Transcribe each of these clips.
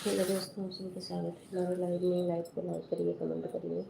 Hello दोस्तों, आप सभी का स्वागत है हमारे लाइव में। लाइव को लाइक करिए, कमेंट करिए।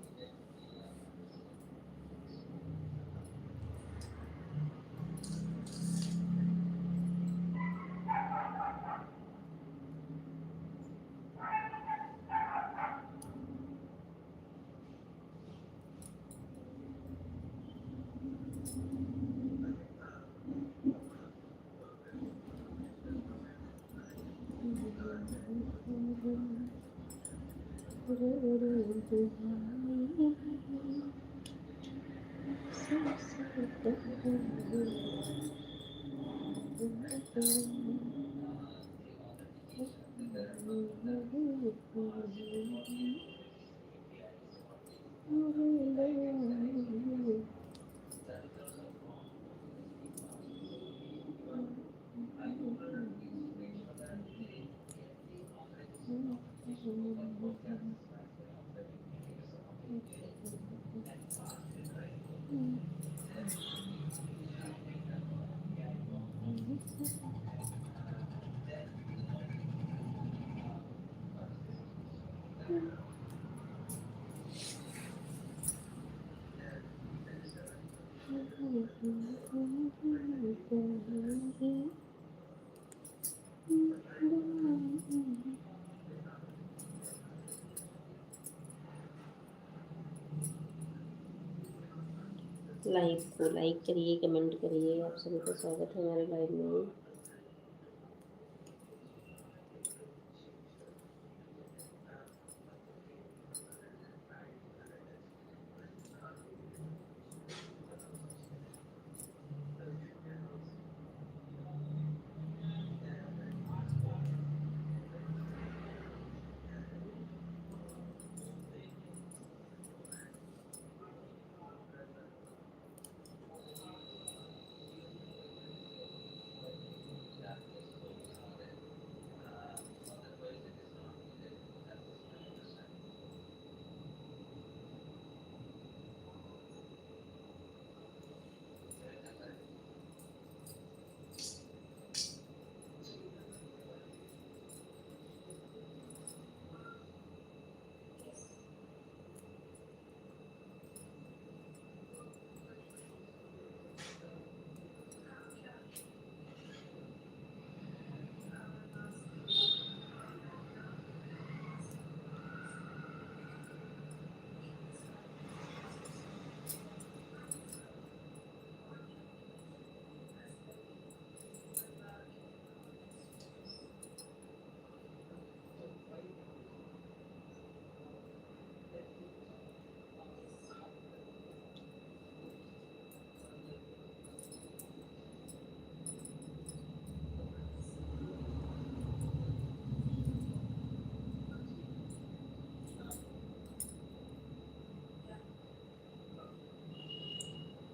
लाइव को लाइक करिए, कमेंट करिए। आप सभी का स्वागत है हमारे लाइव में।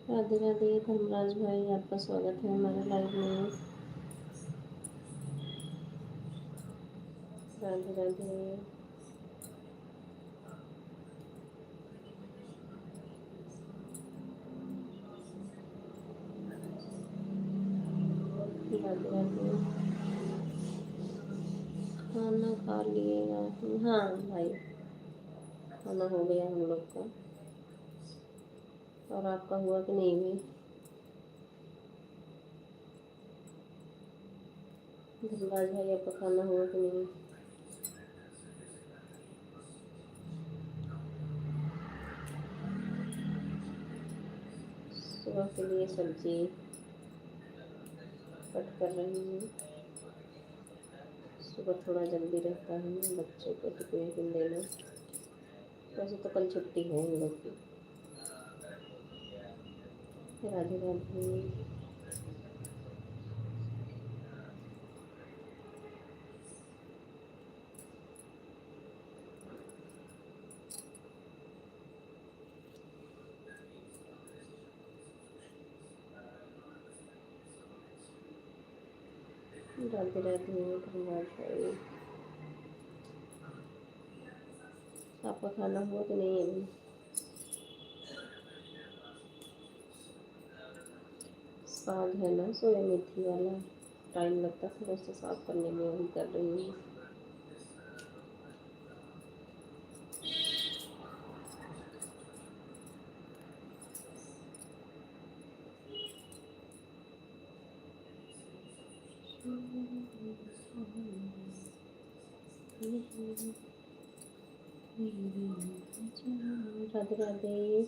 राधे राधे धर्मराज भाई, आपका स्वागत है हमारे लाइव में। राधे राधे। राधे राधे। खाना खा लिए आप? हाँ भाई, खाना हो गया हम लोग का। और आपका हुआ कि नहीं भी? धर्मराज भाई, आपका खाना हुआ कि नहीं? सुबह के लिए सब्जी कट कर रही हूँ। सुबह थोड़ा जल्दी रहता है बच्चों को टिफिन देना। वैसे तो कल छुट्टी है हम लोग की। राधे राधे। राधे राधे धर्मराज भाई, आपका खाना हुआ कि नहीं अभी? साग है ना, सोया मेथी वाला। टाइम लगता है थोड़ा सा साफ करने में, वही कर रही हूँ। राधे राधे।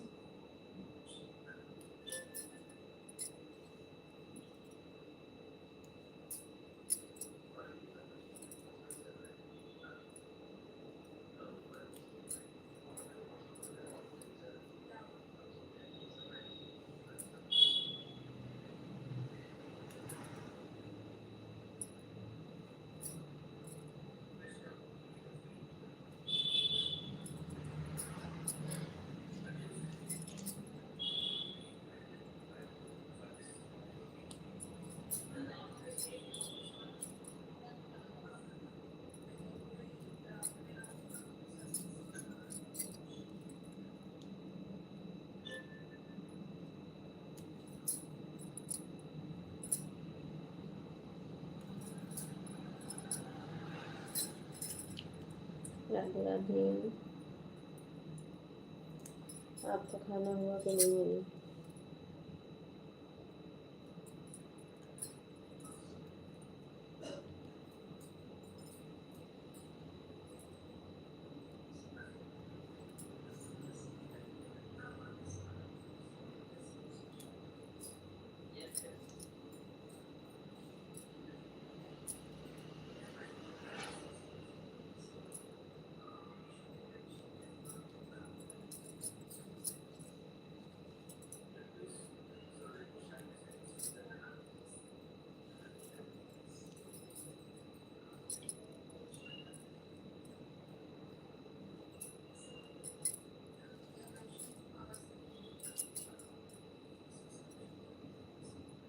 राधे राधे। आपका खाना हुआ कि नहीं?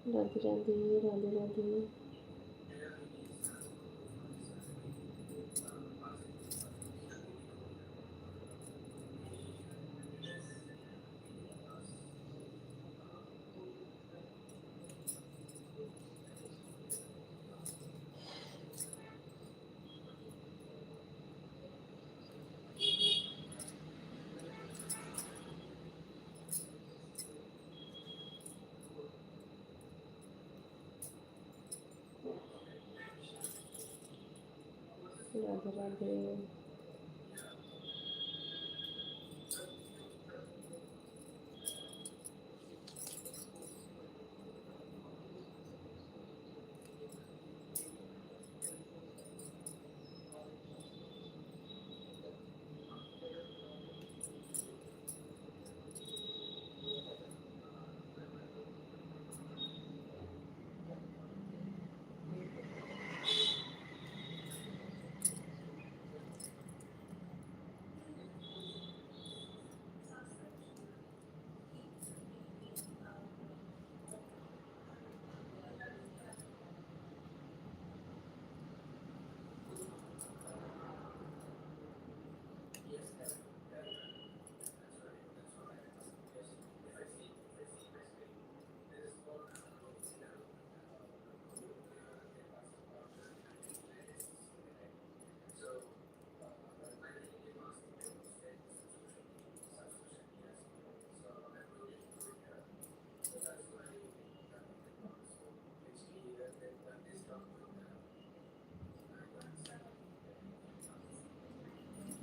राधे राधे। राधे राधे। राधे राधे।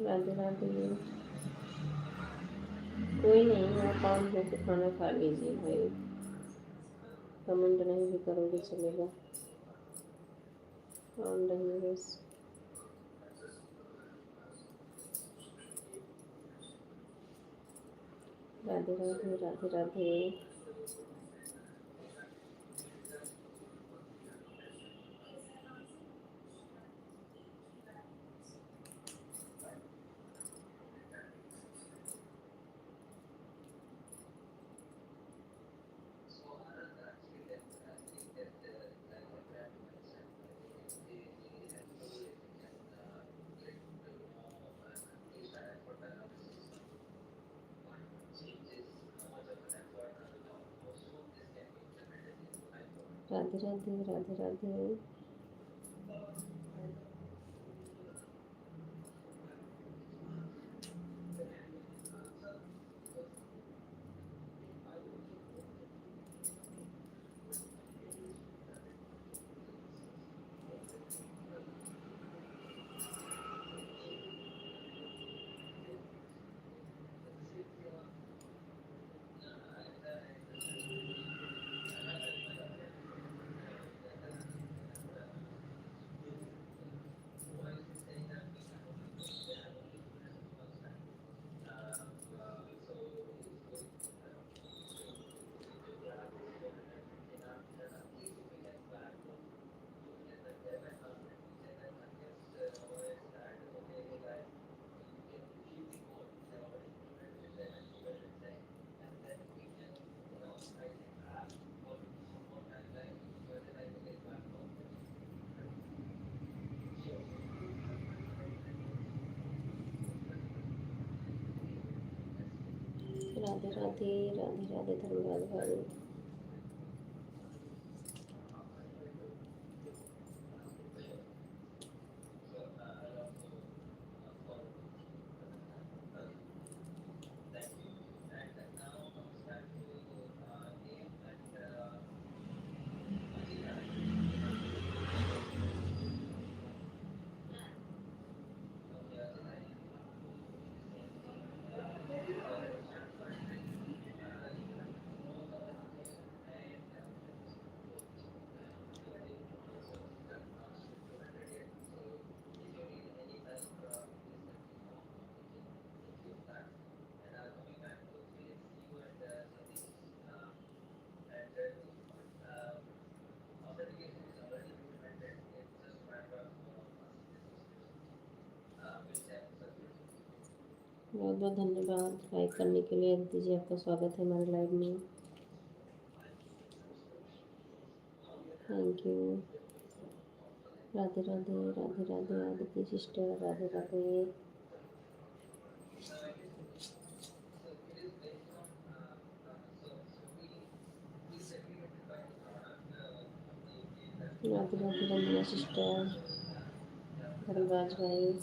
राधे राधे। कोई नहीं, आप काम होकर खाना खा लीजिए भाई। कमेंट नहीं भी करोगे चलेगा, काम रहिए बस। राधे राधे। राधे राधे। राधे राधे। राधे राधे। राधे राधे राधे धर्मराज भाई। बहुत बहुत धन्यवाद लाइक करने के लिए। अदिति जी आपका स्वागत है हमारे लाइव में। Thank you. Radhe Radhe Radhe Radhe Aditya sister, Radhe Radhe. Radhe Radhe Ranjana sister, Dharmraj भाई।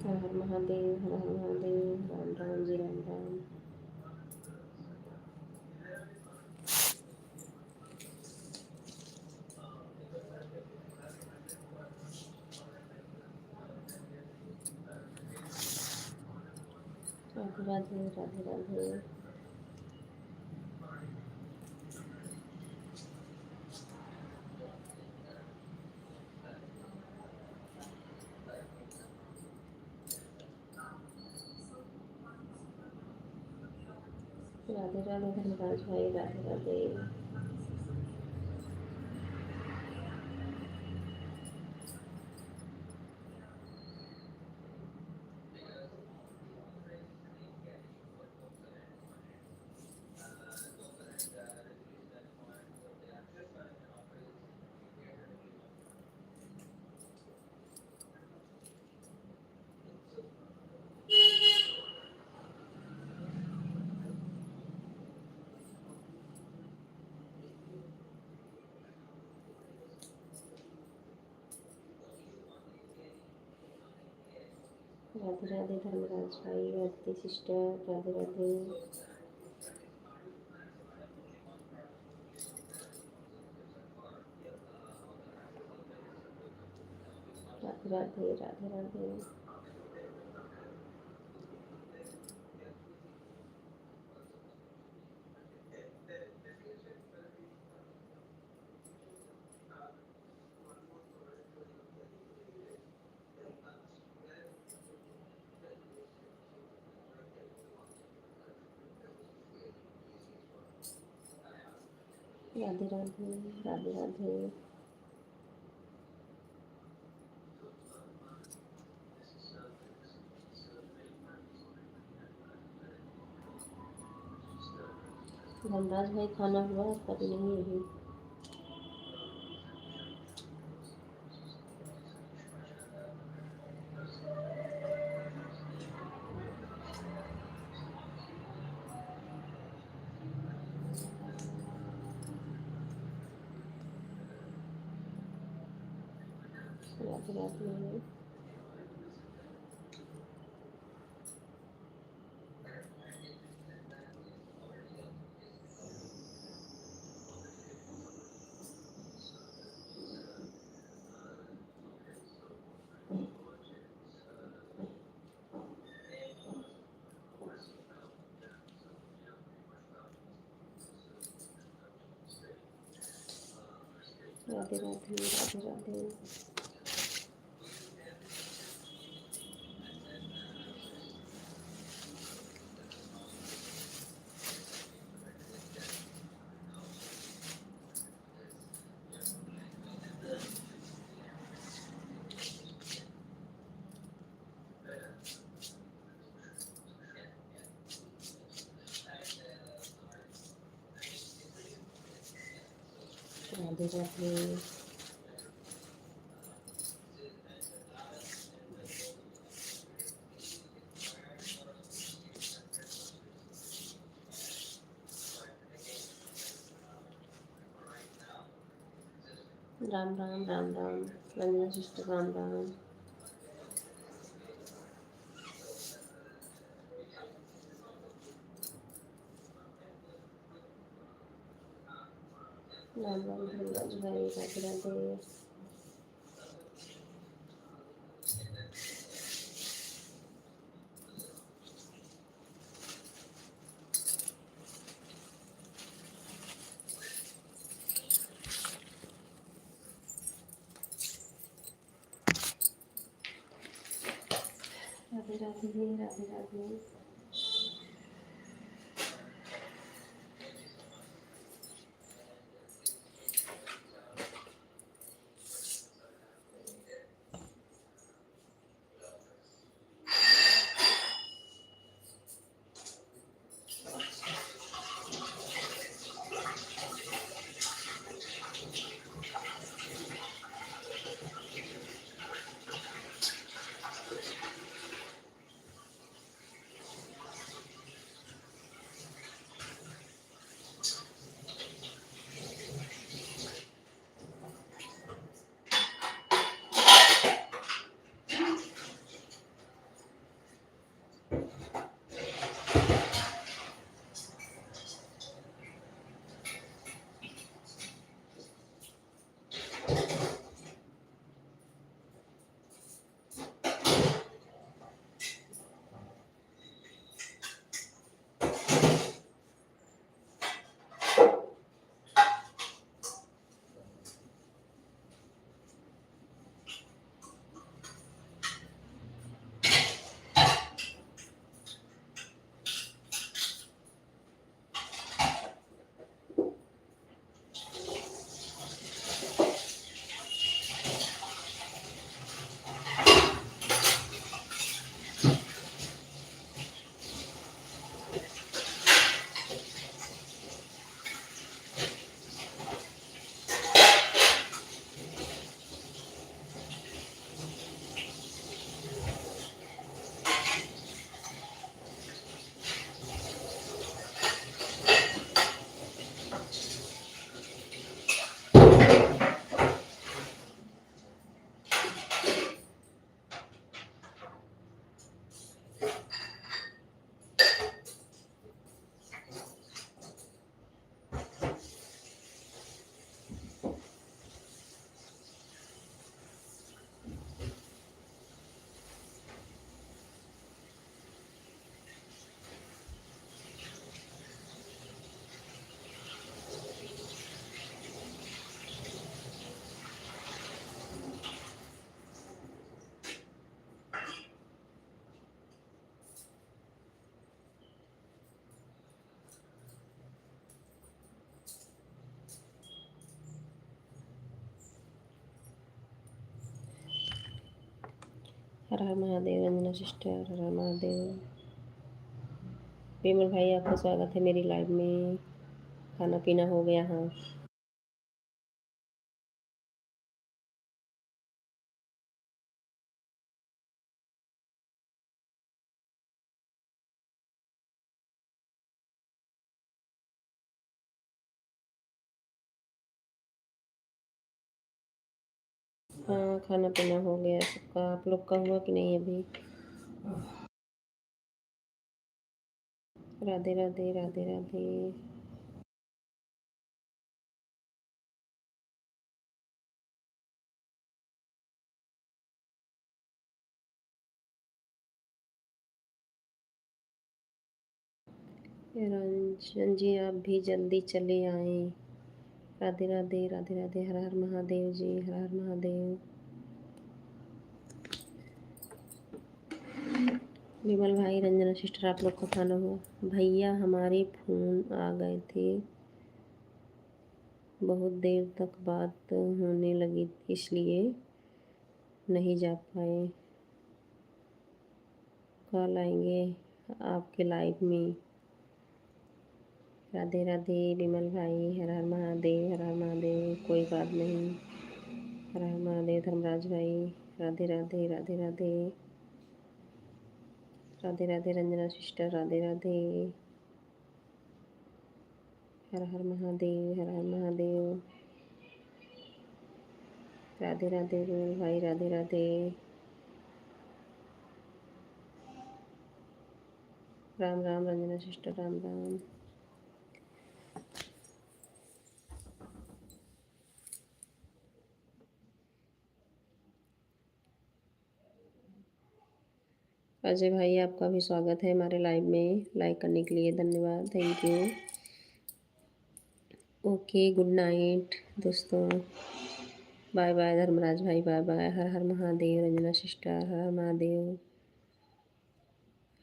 हर हर महादेव, हर हर महादेव, राम राम जी, राम राम। राधे राधे राधे राधे। राधे राधे धर्मराज भाई, राधे राधे। राधे राधे धर्मराज भाई, आदित्य सिस्टर, राधे राधे। राधे राधे राधे राधे। राधे राधे राधे राधे। धनराज भाई खाना हुआ कभी नहीं अभी। राधे राधे। राधे राधे राधे राधे। राधे राधे। राम राम राम राम। रंजना सिस्टर राम राम। राम राम धनराज भाई, राधे राधे। राधे राधे राधे राधे। हर हर महादेव। रंजना सिस्टर, हर हर महादेव। विमल भाई, आपका स्वागत है मेरी लाइव में। खाना पीना हो गया? हाँ। हाँ, खाना पीना हो गया सबका। आप लोग का हुआ कि नहीं अभी? राधे राधे राधे राधे। रंजन जी, आप भी जल्दी चले आएँ। राधे राधे राधे राधे। हर हर महादेव जी, हर हर महादेव। विमल भाई, रंजना सिस्टर, आप लोग का खाना हुआ? भैया हमारे फ़ोन आ गए थे, बहुत देर तक बात होने लगी इसलिए नहीं जा पाए। कल आएंगे आपके लाइव में। राधे राधे विमल भाई, हर हर महादेव, हर हर महादेव। कोई बात नहीं, हर हर महादेव धर्मराज भाई। राधे राधे राधे राधे राधे राधे रंजना सिस्टर, राधे राधे। हर हर महादेव, हर हर महादेव। राधे राधे विमल भाई, राधे राधे। राम राम रंजना सिस्टर, राम राम। अजय भाई, आपका भी स्वागत है हमारे लाइव में। लाइक करने के लिए धन्यवाद, thank you. Okay, good night दोस्तों। बाय बाय धर्मराज भाई, bye bye. Har Har Mahadev Ranjana sister, Har Har Mahadev,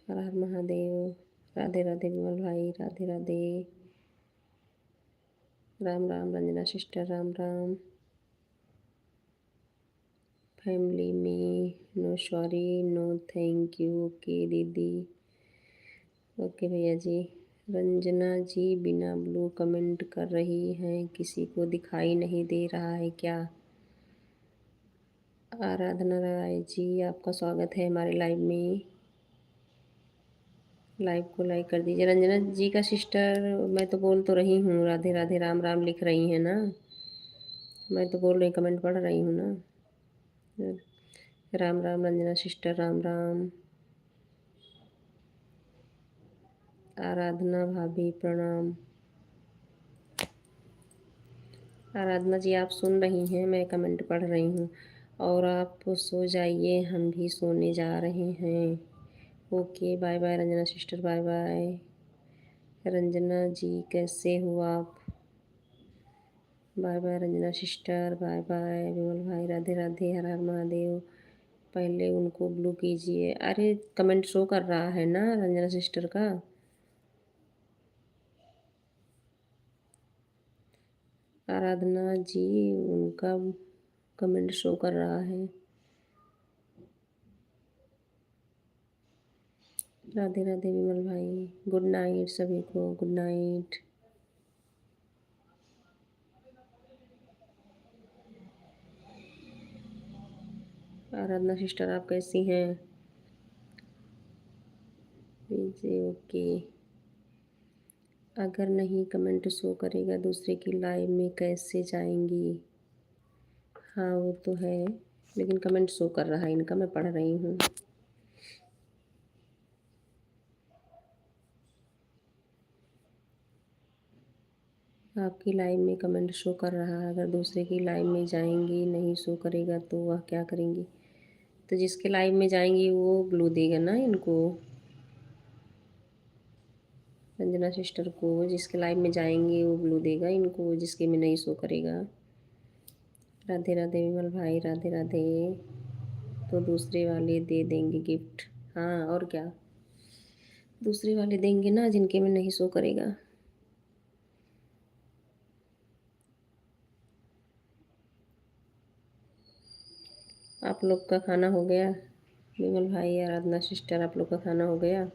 Har Har Mahadev. Radhe Radhe Vimal भाई, राधे राधे। राम राम रंजना सिस्टर, राम राम। फैमिली में no sorry no thank you. Okay दीदी, ओके भैया जी। रंजना जी बिना ब्लू कमेंट कर रही हैं, किसी को दिखाई नहीं दे रहा है क्या? आराधना राय जी, आपका स्वागत है हमारे लाइव में। लाइव को लाइक कर दीजिए। रंजना जी का सिस्टर, मैं तो बोल तो रही हूँ राधे राधे राम राम लिख रही हैं ना। मैं तो बोल रही, कमेंट पढ़ रही हूँ ना। राम राम रंजना सिस्टर, राम राम। आराधना भाभी प्रणाम। आराधना जी, आप सुन रही हैं, मैं कमेंट पढ़ रही हूँ। और आप सो जाइए, हम भी सोने जा रहे हैं। Okay, bye bye Ranjana sister, bye bye. Ranjana ji कैसे हो आप? Bye bye Ranjana sister, bye bye Vimal भाई, राधे राधे, हर हर महादेव। पहले उनको ब्लू कीजिए। अरे कमेंट शो कर रहा है ना रंजना सिस्टर का। आराधना जी, उनका कमेंट शो कर रहा है। राधे राधे विमल भाई, गुड नाइट सभी को, गुड नाइट। आराधना सिस्टर, आप कैसी हैं? जी ओके। अगर नहीं कमेंट शो करेगा, दूसरे की लाइव में कैसे जाएंगी? हाँ वो तो है, लेकिन कमेंट शो कर रहा है इनका, मैं पढ़ रही हूँ। आपकी लाइव में कमेंट शो कर रहा है, अगर दूसरे की लाइव में जाएंगी नहीं शो करेगा तो वह क्या करेंगी? तो जिसके लाइव में जाएंगी वो ब्लू देगा ना इनको, रंजना सिस्टर को। जिसके लाइव में जाएंगे वो ब्लू देगा इनको, जिसके में नहीं शो करेगा। राधे राधे विमल भाई, राधे राधे। तो दूसरे वाले दे देंगे गिफ्ट। हाँ और क्या, दूसरे वाले देंगे ना जिनके में नहीं शो करेगा। आप लोग का खाना हो गया? विमल भाई, आराधना सिस्टर, आप लोग का खाना हो गया?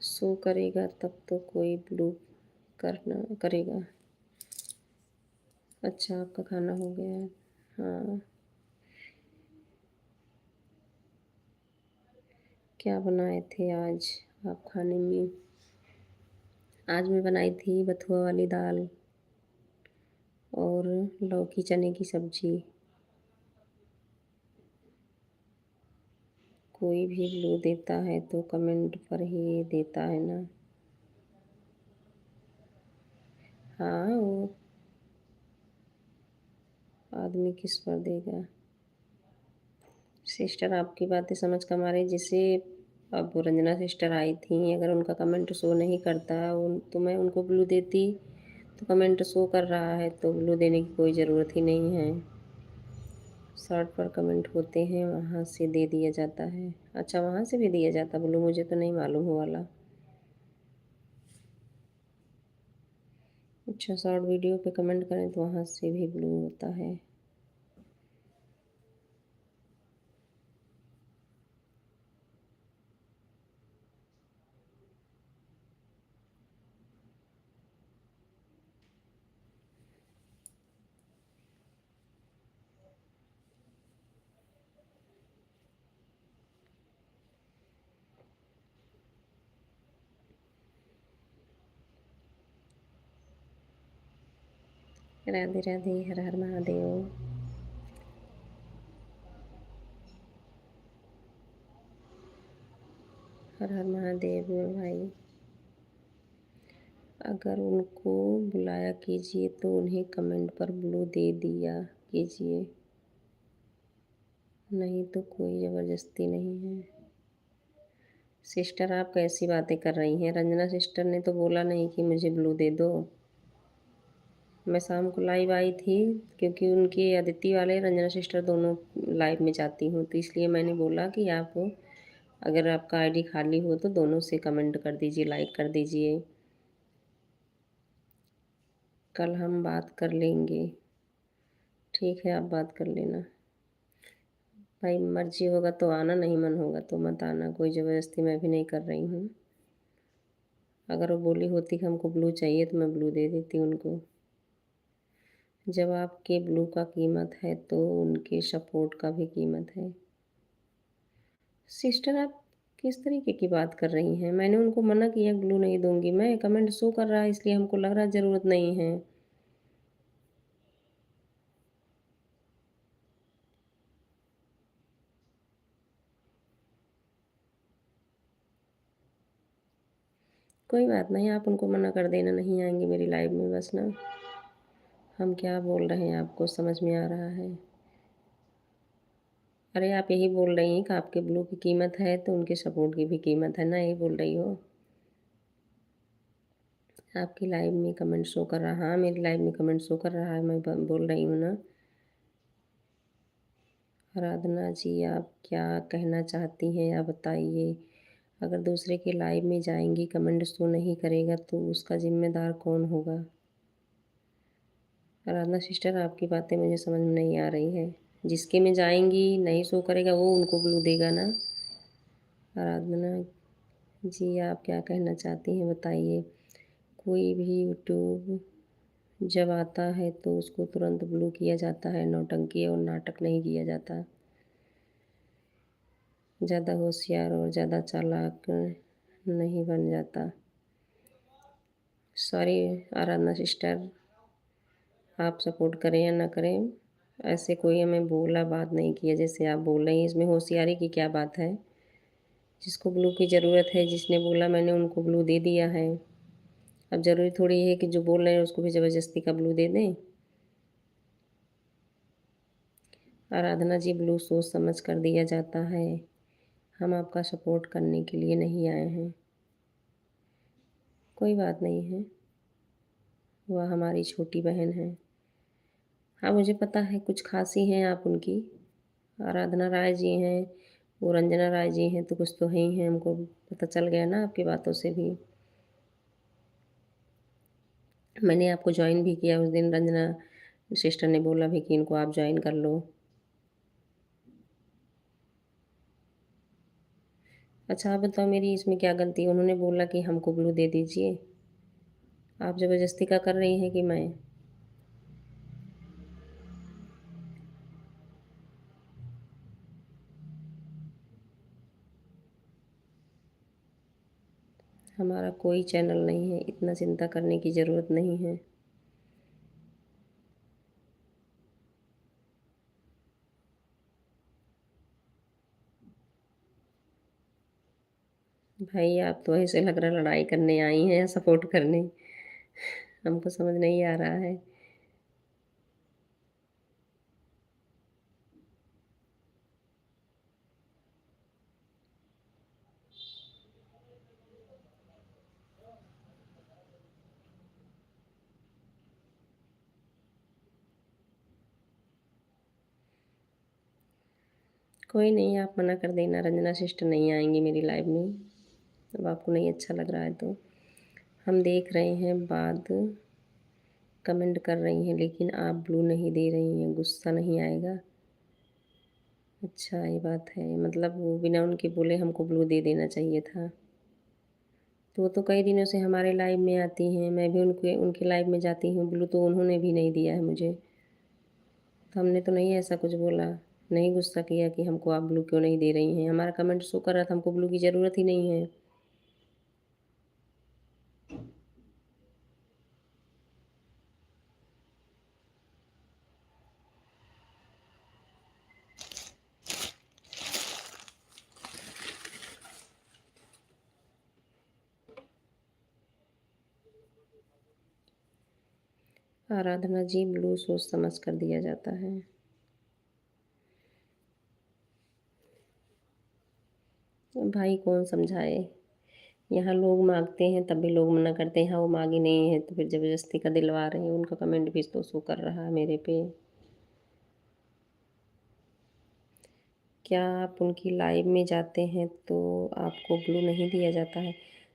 शो करेगा तब तो कोई ब्लू करना करेगा। अच्छा, आपका खाना हो गया है। हाँ, क्या बनाए थे आज आप खाने में? आज मैं बनाई थी बथुआ वाली दाल और लौकी चने की सब्जी। कोई भी ब्लू देता है तो कमेंट पर ही देता है ना। हाँ वो आदमी किस पर देगा? सिस्टर, आपकी बातें समझ कर मारे, जैसे अब रंजना सिस्टर आई थी, अगर उनका कमेंट शो नहीं करता तो मैं उनको ब्लू देती। तो कमेंट शो कर रहा है तो ब्लू देने की कोई ज़रूरत ही नहीं है। शॉर्ट पर कमेंट होते हैं, वहाँ से दे दिया जाता है। अच्छा, वहाँ से भी दिया जाता ब्लू? मुझे तो नहीं मालूम हो वाला। अच्छा, शॉर्ट वीडियो पे कमेंट करें तो वहाँ से भी ब्लू होता है। राधे राधे, हर हर महादेव। हर हर महादेव मेरे भाई। अगर उनको बुलाया कीजिए तो उन्हें कमेंट पर ब्लू दे दिया कीजिए, नहीं तो कोई ज़बरदस्ती नहीं है। सिस्टर आप कैसी बातें कर रही हैं? रंजना सिस्टर ने तो बोला नहीं कि मुझे ब्लू दे दो। मैं शाम को लाइव आई थी क्योंकि उनके अदिति वाले रंजना सिस्टर दोनों लाइव में जाती हूँ, तो इसलिए मैंने बोला कि आप अगर आपका आईडी खाली हो तो दोनों से कमेंट कर दीजिए, लाइक कर दीजिए। कल हम बात कर लेंगे। ठीक है, आप बात कर लेना। भाई मर्जी होगा तो आना, नहीं मन होगा तो मत आना, कोई ज़बरदस्ती मैं भी नहीं कर रही हूँ। अगर वो बोली होती कि हमको ब्लू चाहिए तो मैं ब्लू दे देती उनको। जब आपके ब्लू का कीमत है तो उनके सपोर्ट का भी कीमत है। सिस्टर आप किस तरीके की बात कर रही हैं? मैंने उनको मना किया ब्लू नहीं दूंगी, मैं कमेंट शो कर रहा है इसलिए हमको लग रहा है ज़रूरत नहीं है। कोई बात नहीं, आप उनको मना कर देना, नहीं आएंगे मेरी लाइव में बस ना। हम क्या बोल रहे हैं आपको समझ में आ रहा है? अरे आप यही बोल रही हैं कि आपके ब्लू की कीमत है तो उनके सपोर्ट की भी कीमत है ना, यही बोल रही हो? आपकी लाइव में कमेंट शो कर रहा, हाँ मेरी लाइव में कमेंट शो कर रहा है, मैं बोल रही हूँ ना। आराधना जी आप क्या कहना चाहती हैं आप बताइए? अगर दूसरे के लाइव में जाएंगी कमेंट शो नहीं करेगा तो उसका जिम्मेदार कौन होगा? आराधना सिस्टर आपकी बातें मुझे समझ में नहीं आ रही है। जिसके में जाएंगी नहीं शो करेगा वो उनको ब्लू देगा ना। आराधना जी आप क्या कहना चाहती हैं बताइए? कोई भी यूट्यूब जब आता है तो उसको तुरंत ब्लू किया जाता है, नौटंकी और नाटक नहीं किया जाता। ज़्यादा होशियार और ज़्यादा चालाक नहीं बन जाता। सॉरी आराधना सिस्टर, आप सपोर्ट करें या ना करें, ऐसे कोई हमें बोला बात नहीं किया जैसे आप बोल रही हैं, इसमें होशियारी की क्या बात है? जिसको ब्लू की ज़रूरत है, जिसने बोला मैंने उनको ब्लू दे दिया है। अब ज़रूरी थोड़ी है कि जो बोल रहे हैं उसको भी ज़बरदस्ती का ब्लू दे दें। आराधना जी ब्लू सोच समझ कर दिया जाता है, हम आपका सपोर्ट करने के लिए नहीं आए हैं। कोई बात नहीं है, वह हमारी छोटी बहन है। हाँ मुझे पता है कुछ ख़ास ही हैं आप उनकी। आराधना राय जी हैं, वो रंजना राय जी हैं, तो कुछ तो हैं ही हैं, हमको पता चल गया ना आपकी बातों से भी। मैंने आपको ज्वाइन भी किया उस दिन, रंजना सिस्टर ने बोला भी कि इनको आप ज्वाइन कर लो। अच्छा आप बताओ मेरी इसमें क्या गलती है? उन्होंने बोला कि हमको ब्लू दे दीजिए, आप ज़बरदस्ती का कर रही हैं कि मैं? हमारा कोई चैनल नहीं है, इतना चिंता करने की ज़रूरत नहीं है। भाई आप तो ऐसे लग रहा है लड़ाई करने आई हैं या सपोर्ट करने, हमको समझ नहीं आ रहा है। कोई नहीं, आप मना कर देना, रंजना सिस्टर नहीं आएंगी मेरी लाइव में। अब आपको नहीं अच्छा लग रहा है तो हम देख रहे हैं बाद कमेंट कर रही हैं लेकिन आप ब्लू नहीं दे रही हैं, गुस्सा नहीं आएगा? अच्छा ये बात है, मतलब वो बिना उनके बोले हमको ब्लू दे देना चाहिए था। तो वो तो कई दिनों से हमारे लाइव में आती हैं, मैं भी उनके उनके लाइव में जाती हूँ, ब्लू तो उन्होंने भी नहीं दिया है मुझे। तो हमने तो नहीं ऐसा कुछ बोला, नहीं गुस्सा किया कि हमको आप ब्लू क्यों नहीं दे रही हैं, हमारा कमेंट शो कर रहा था हमको ब्लू की ज़रूरत ही नहीं है। आराधना जी, ब्लू सोच समझ कर दिया जाता है। भाई कौन समझाए? यहाँ लोग माँगते हैं तब भी लोग मना करते हैं, यहाँ वो माँगी नहीं है तो फिर ज़बरदस्ती का दिलवा रहे हैं, उनका कमेंट भी तो शो कर रहा है मेरे पे। क्या आप उनकी लाइव में जाते हैं तो आपको ब्लू नहीं दिया जाता है?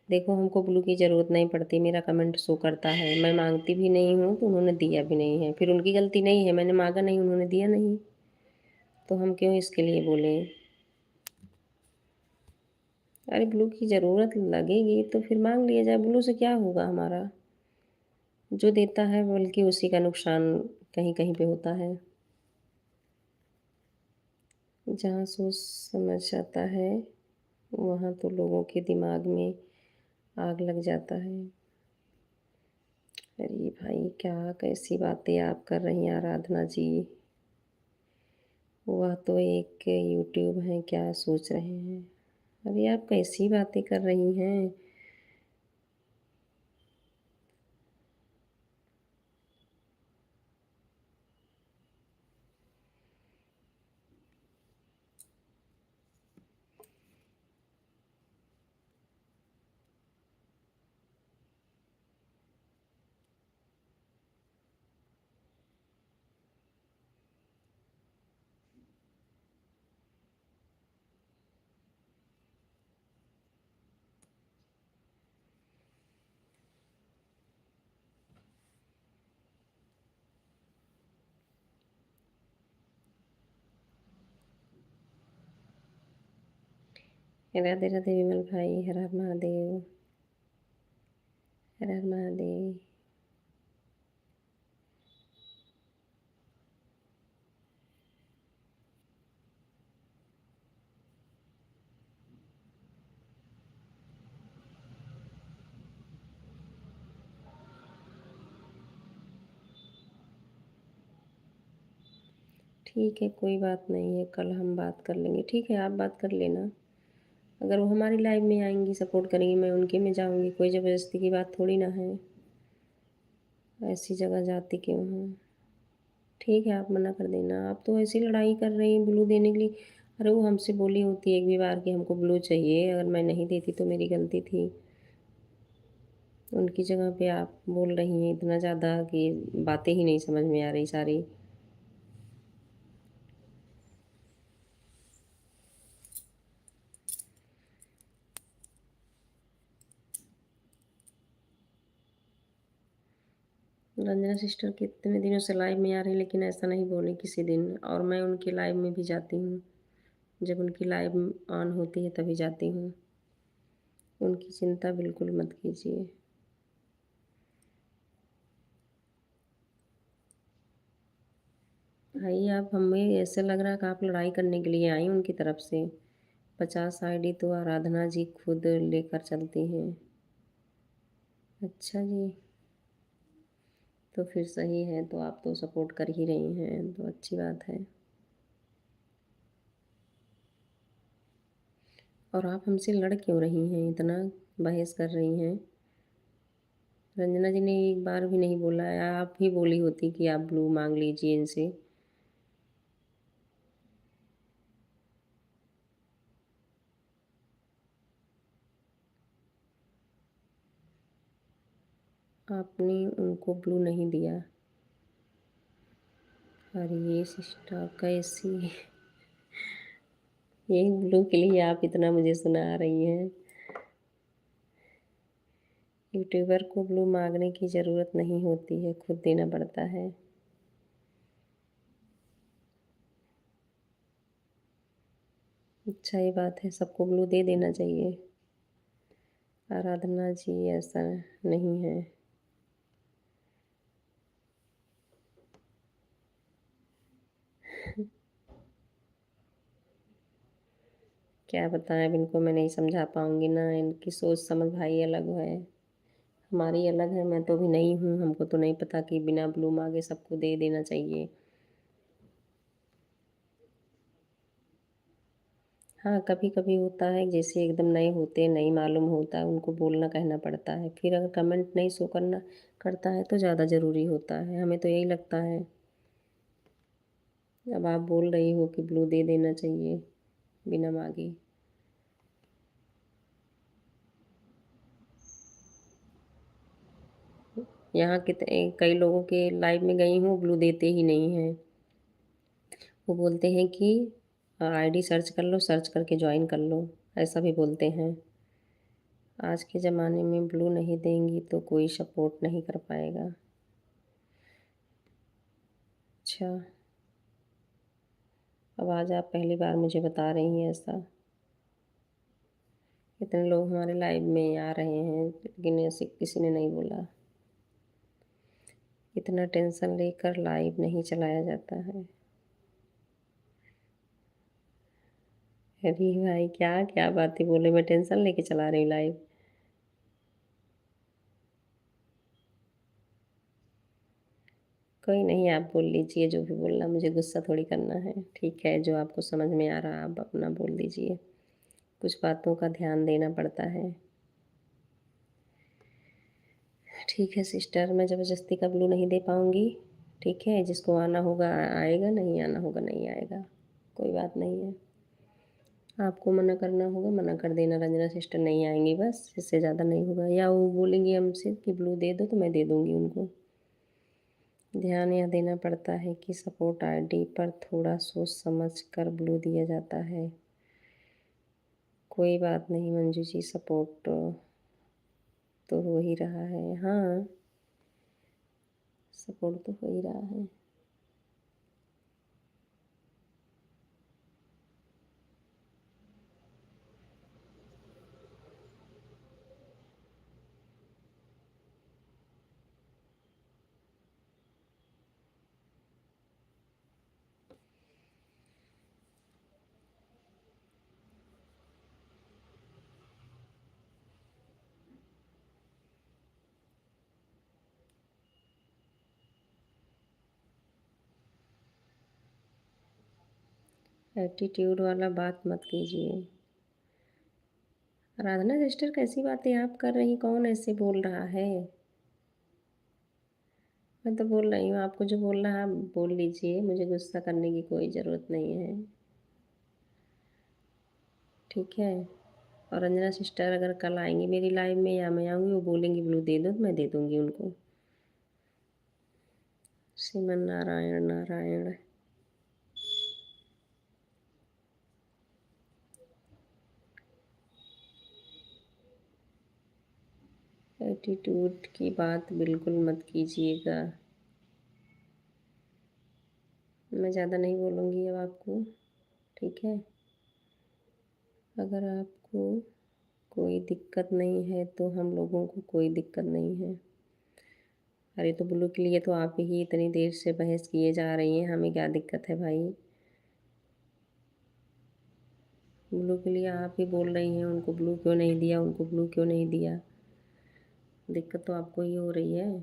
देखो हमको ब्लू की ज़रूरत नहीं पड़ती, मेरा कमेंट शो करता है, मैं माँगती भी नहीं हूँ तो उन्होंने दिया भी नहीं है, फिर उनकी गलती नहीं है, मैंने माँगा नहीं, उन्होंने दिया नहीं, तो हम क्यों इसके लिए बोलें? अरे ब्लू की ज़रूरत लगेगी तो फिर माँग लिया जाए, ब्लू से क्या होगा हमारा? जो देता है बल्कि उसी का नुकसान कहीं-कहीं पे होता है। जहाँ सोच समझ आता है, वहाँ तो लोगों के दिमाग में आग लग जाता है। अरे भाई क्या कैसी बातें आप कर रही हैं आराधना जी? वह तो एक यूट्यूब है, क्या सोच रहे हैं? अरे आप कैसी बातें कर रही हैं? राधे राधे विमल भाई, हर हर महादेव, हर हर महादेव। ठीक है, कोई बात नहीं है, कल हम बात कर लेंगे। ठीक है, आप बात कर लेना। अगर वो हमारी लाइव में आएँगी, सपोर्ट करेंगी, मैं उनके में जाऊँगी, कोई ज़बरदस्ती की बात थोड़ी ना है। ऐसी जगह जाती क्यों हूँ? ठीक है, आप मना कर देना। आप तो ऐसी लड़ाई कर रही हैं ब्लू देने के लिए। अरे वो हमसे बोली होती एक भी बार कि हमको ब्लू चाहिए, अगर मैं नहीं देती तो मेरी गलती थी। उनकी जगह पे आप बोल रही हैं इतना ज़्यादा कि बातें ही नहीं समझ में आ रही सारी। रंजना सिस्टर कितने दिनों से लाइव में आ रही हैं लेकिन ऐसा नहीं बोली किसी दिन, और मैं उनकी लाइव में भी जाती हूँ। जब उनकी लाइव ऑन होती है तभी जाती हूँ। उनकी चिंता बिल्कुल मत कीजिए। भाई आप हमें ऐसे लग रहा है कि आप लड़ाई करने के लिए आई उनकी तरफ से। 50 आईडी तो आराधना जी खुद लेकर चलती हैं। अच्छा जी, तो फिर सही है, तो आप तो सपोर्ट कर ही रही हैं, तो अच्छी बात है। और आप हमसे लड़ क्यों रही हैं, इतना बहस कर रही हैं? रंजना जी ने एक बार भी नहीं बोला है, आप ही बोली होती कि आप ब्लू मांग लीजिए इनसे। आपने उनको ब्लू नहीं दिया। अरे ये सिस्टर कैसी, यही ब्लू के लिए आप इतना मुझे सुना रही हैं? यूट्यूबर को ब्लू मांगने की ज़रूरत नहीं होती है, खुद देना पड़ता है। अच्छा, ये बात है, सबको ब्लू दे देना चाहिए। आराधना जी, ऐसा नहीं है। क्या बताएं, अब इनको मैं नहीं समझा पाऊंगी ना, इनकी सोच समझ भाई अलग है, हमारी अलग है। मैं तो भी नहीं हूँ, हमको तो नहीं पता कि बिना ब्लू मांगे सबको दे देना चाहिए। हाँ, कभी कभी होता है, जैसे एकदम नए होते हैं, नहीं मालूम होता है, उनको बोलना कहना पड़ता है। फिर अगर कमेंट नहीं शो करना करता है तो ज़्यादा ज़रूरी होता है, हमें तो यही लगता है। अब आप बोल रही हो कि ब्लू दे देना चाहिए बिना मांगे। यहाँ कितने कई लोगों के लाइव में गई हूँ, ब्लू देते ही नहीं हैं। वो बोलते हैं कि आईडी सर्च कर लो, सर्च करके ज्वाइन कर लो, ऐसा भी बोलते हैं। आज के ज़माने में ब्लू नहीं देंगी तो कोई सपोर्ट नहीं कर पाएगा। अच्छा, अब आज आप पहली बार मुझे बता रही हैं ऐसा। इतने लोग हमारे लाइव में आ रहे हैं लेकिन ऐसे किसी ने नहीं बोला। इतना टेंशन लेकर लाइव नहीं चलाया जाता है। अरे भाई, क्या क्या बातें बोले, मैं टेंशन लेके चला रही हूँ लाइव? कोई नहीं, आप बोल लीजिए जो भी बोलना, मुझे गुस्सा थोड़ी करना है। ठीक है, जो आपको समझ में आ रहा आप अपना बोल दीजिए, कुछ बातों का ध्यान देना पड़ता है। ठीक है सिस्टर, मैं ज़बरदस्ती का ब्लू नहीं दे पाऊँगी। ठीक है, जिसको आना होगा आएगा, नहीं आना होगा नहीं आएगा, कोई बात नहीं है। आपको मना करना होगा, मना कर देना, रंजना सिस्टर नहीं आएंगी बस, इससे ज़्यादा नहीं होगा। या वो बोलेंगी हमसे कि ब्लू दे दो तो मैं दे दूँगी उनको। ध्यान यह देना पड़ता है कि सपोर्ट आईडी पर थोड़ा सोच समझ कर ब्लू दिया जाता है। कोई बात नहीं मंजू जी, सपोर्ट तो हो ही रहा है। हाँ, सपोर्ट तो हो ही रहा है। एटीट्यूड वाला बात मत कीजिए। आराधना सिस्टर, कैसी बातें आप कर रही, कौन ऐसे बोल रहा है? मैं तो बोल रही हूँ, आपको जो बोलना है आप बोल लीजिए, मुझे गुस्सा करने की कोई ज़रूरत नहीं है। ठीक है, और रंजना सिस्टर अगर कल आएंगी मेरी लाइव में या मैं आऊँगी, वो बोलेंगी ब्लू दे दो तो मैं दे दूँगी उनको। श्रीमन नारायण नारायण। एटीट्यूड की बात बिल्कुल मत कीजिएगा। मैं ज़्यादा नहीं बोलूँगी अब आपको। ठीक है, अगर आपको कोई दिक्कत नहीं है तो हम लोगों को कोई दिक्कत नहीं है। अरे तो ब्लू के लिए तो आप ही इतनी देर से बहस किए जा रही हैं, हमें क्या दिक्कत है भाई? ब्लू के लिए आप ही बोल रही हैं, उनको ब्लू क्यों नहीं दिया, उनको ब्लू क्यों नहीं दिया। दिक्कत तो आपको ही हो रही है।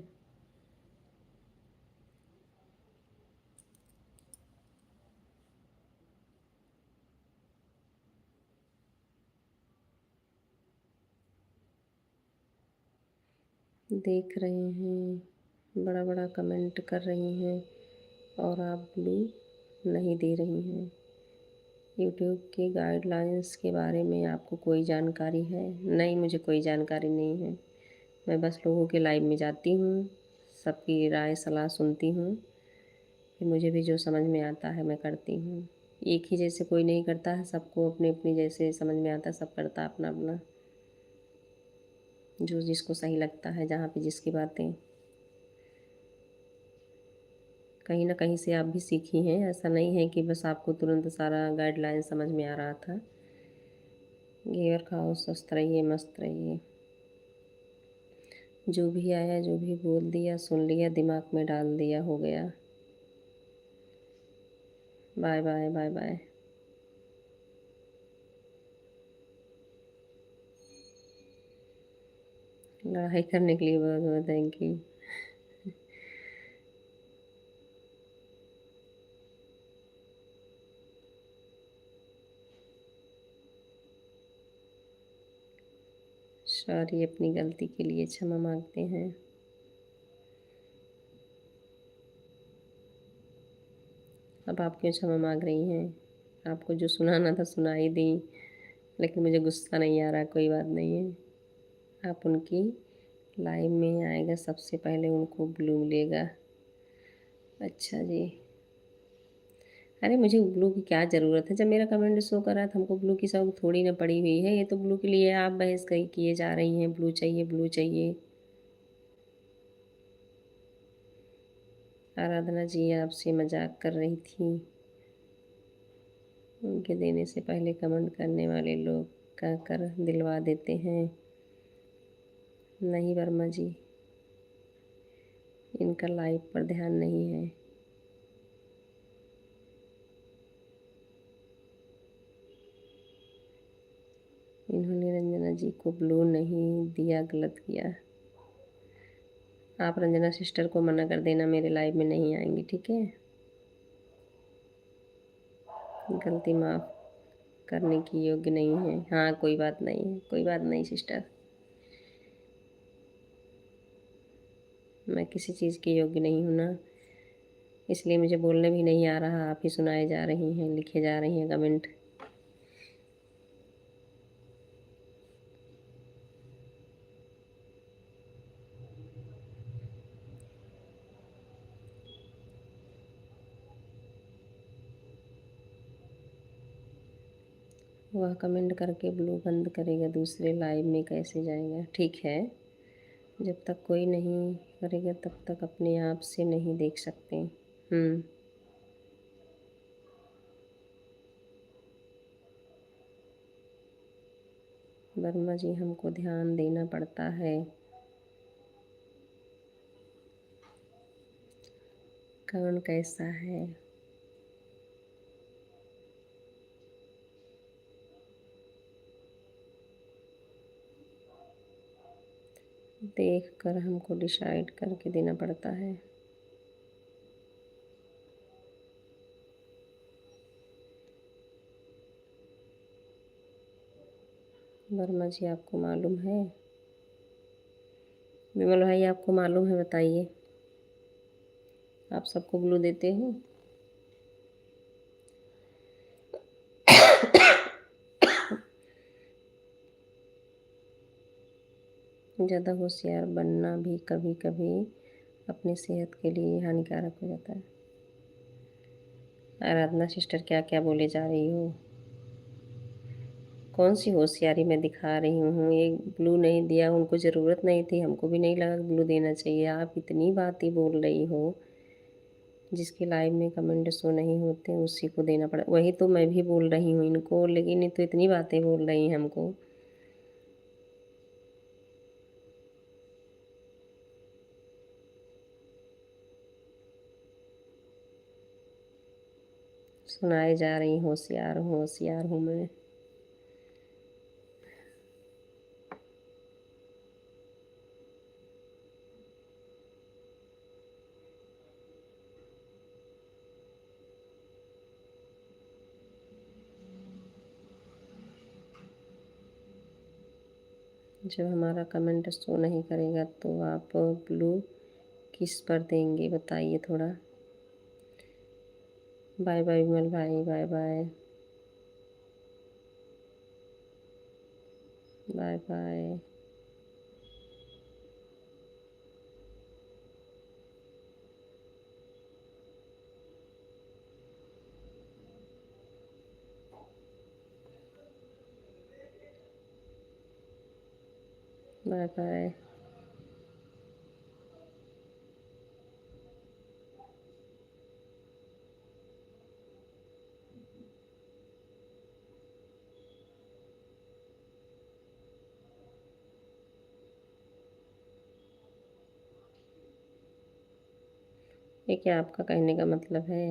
देख रहे हैं, बड़ा बड़ा कमेंट कर रही हैं और आप ब्लू नहीं दे रही हैं। यूट्यूब के गाइडलाइंस के बारे में आपको कोई जानकारी है? नहीं, मुझे कोई जानकारी नहीं है। मैं बस लोगों के लाइव में जाती हूँ, सबकी राय सलाह सुनती हूँ, फिर मुझे भी जो समझ में आता है मैं करती हूँ। एक ही जैसे कोई नहीं करता है, सबको अपने अपनी जैसे समझ में आता है, सब करता अपना अपना। जो जिसको सही लगता है, जहाँ पे जिसकी बातें, कहीं ना कहीं से आप भी सीखी हैं। ऐसा नहीं है कि बस आपको तुरंत सारा गाइडलाइन समझ में आ रहा था। घेवर खाओ, स्वस्थ रहिए, मस्त रहिए। जो भी आया, जो भी बोल दिया, सुन लिया, दिमाग में डाल दिया, हो गया। Bye bye, bye bye. लड़ाई करने के लिए बहुत बहुत थैंक यू। सॉरी, अपनी गलती के लिए क्षमा मांगते हैं। अब आप क्यों क्षमा मांग रही हैं? आपको जो सुनाना था सुना ही दी, लेकिन मुझे गुस्सा नहीं आ रहा। कोई बात नहीं है। आप उनकी लाइव में आएगा, सबसे पहले उनको ब्लू मिलेगा। अच्छा जी। अरे मुझे ब्लू की क्या ज़रूरत है? जब मेरा कमेंट शो कर रहा था, हमको ब्लू की जरूरत थोड़ी ना पड़ी हुई है। ये तो ब्लू के लिए आप बहस कही किए जा रही हैं, ब्लू चाहिए, ब्लू चाहिए। आराधना जी आपसे मजाक कर रही थी। उनके देने से पहले कमेंट करने वाले लोग कह कर दिलवा देते हैं। नहीं वर्मा जी, इनका लाइव पर ध्यान नहीं है। इन्होंने रंजना जी को ब्लू नहीं दिया, गलत किया। आप रंजना सिस्टर को मना कर देना, मेरे लाइव में नहीं आएंगी, ठीक है? गलती माफ़ करने की योग्य नहीं है। हाँ, कोई बात नहीं है, कोई बात नहीं सिस्टर। मैं किसी चीज़ की योग्य नहीं हूँ ना, इसलिए मुझे बोलने भी नहीं आ रहा। आप ही सुनाए जा रही हैं, लिखे जा रही हैं कमेंट। वह कमेंट करके ब्लू बंद करेगा, दूसरे लाइव में कैसे जाएगा? ठीक है, जब तक कोई नहीं करेगा तब तक अपने आप से नहीं देख सकते। वर्मा जी, हमको ध्यान देना पड़ता है। कौन कैसा है? देख कर हमको डिसाइड करके देना पड़ता है। वर्मा जी, आपको मालूम है? विमल भाई, आपको मालूम है? बताइए। आप सबको ब्लू देते हैं? ज़्यादा होशियार बनना भी कभी कभी अपनी सेहत के लिए हानिकारक हो जाता है। आराधना सिस्टर, क्या क्या बोले जा रही हो? कौन सी होशियारी मैं दिखा रही हूँ? एक ब्लू नहीं दिया, उनको ज़रूरत नहीं थी, हमको भी नहीं लगा ब्लू देना चाहिए। आप इतनी बातें बोल रही हो, जिसके लाइव में कमेंट शो नहीं होते उसी को देना पड़ा। वही तो मैं भी बोल रही हूँ इनको, लेकिन ये तो इतनी बातें बोल रही हैं हमको। सुनाए जा रही, होशियार हूँ, होशियार हूँ मैं। जब हमारा कमेंट शो नहीं करेगा तो आप ब्लू किस पर देंगे, बताइए थोड़ा। बाय बाय विमल भाई, bye bye, bye bye. Bye bye. ये क्या आपका कहने का मतलब है?